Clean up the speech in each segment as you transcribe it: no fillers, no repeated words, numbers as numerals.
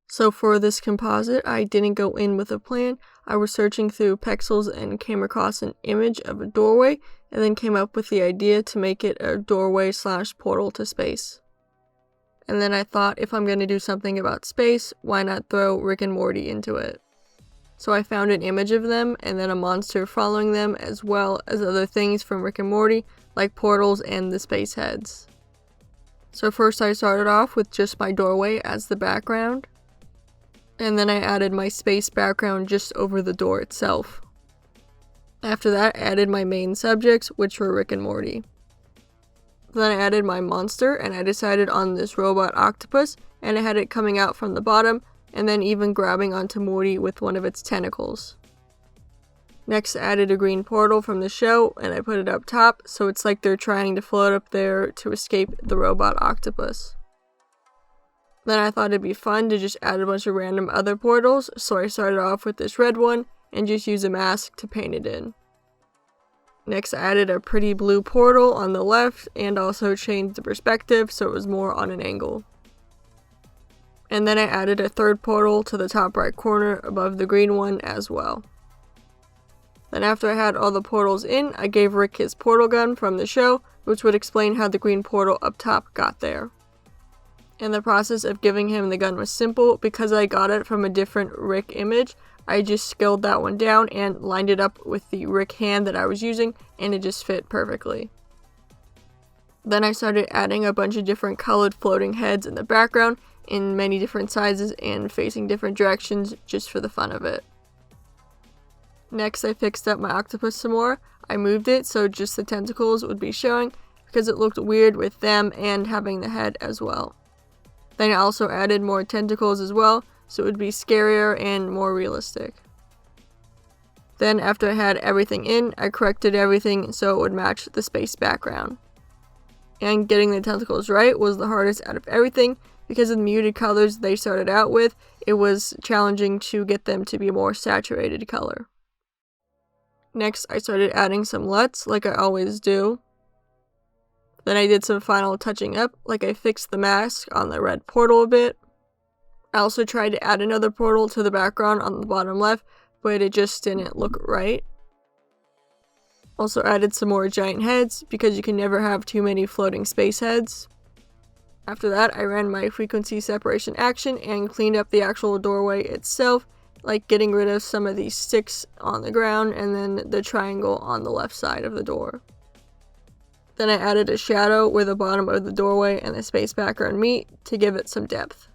So for this composite, I didn't go in with a plan. I was searching through pixels and came across an image of a doorway and then came up with the idea to make it a doorway/portal to space. And then I thought, if I'm going to do something about space, why not throw Rick and Morty into it? So I found an image of them and then a monster following them, as well as other things from Rick and Morty, like portals and the space heads. So first I started off with just my doorway as the background, and then I added my space background just over the door itself. After that, I added my main subjects, which were Rick and Morty. Then I added my monster, and I decided on this robot octopus, and I had it coming out from the bottom, and then even grabbing onto Morty with one of its tentacles. Next, I added a green portal from the show, and I put it up top, so it's like they're trying to float up there to escape the robot octopus. Then I thought it'd be fun to just add a bunch of random other portals, so I started off with this red one, and just use a mask to paint it in. Next, I added a pretty blue portal on the left, and also changed the perspective so it was more on an angle. And then I added a third portal to the top right corner above the green one as well. Then after I had all the portals in, I gave Rick his portal gun from the show, which would explain how the green portal up top got there. And the process of giving him the gun was simple. Because I got it from a different Rick image, I just scaled that one down and lined it up with the Rick hand that I was using, and it just fit perfectly. Then I started adding a bunch of different colored floating heads in the background in many different sizes and facing different directions just for the fun of it. Next, I fixed up my octopus some more. I moved it so just the tentacles would be showing because it looked weird with them and having the head as well. Then I also added more tentacles as well, so it would be scarier and more realistic. Then after I had everything in, I corrected everything so it would match the space background. And getting the tentacles right was the hardest out of everything because of the muted colors they started out with. It was challenging to get them to be a more saturated color. Next, I started adding some LUTs like I always do. Then I did some final touching up, like I fixed the mask on the red portal a bit. I also tried to add another portal to the background on the bottom left, but it just didn't look right. Also added some more giant heads, because you can never have too many floating space heads. After that, I ran my frequency separation action and cleaned up the actual doorway itself, like getting rid of some of these sticks on the ground and then the triangle on the left side of the door. Then I added a shadow where the bottom of the doorway and the space background meet to give it some depth.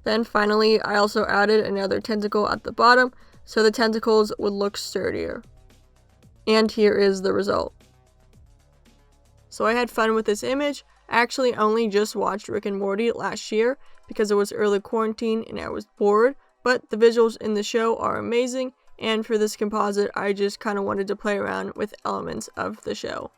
Then finally, I also added another tentacle at the bottom so the tentacles would look sturdier. And here is the result. So I had fun with this image. I actually only just watched Rick and Morty last year because it was early quarantine and I was bored, but the visuals in the show are amazing, and for this composite I just kind of wanted to play around with elements of the show.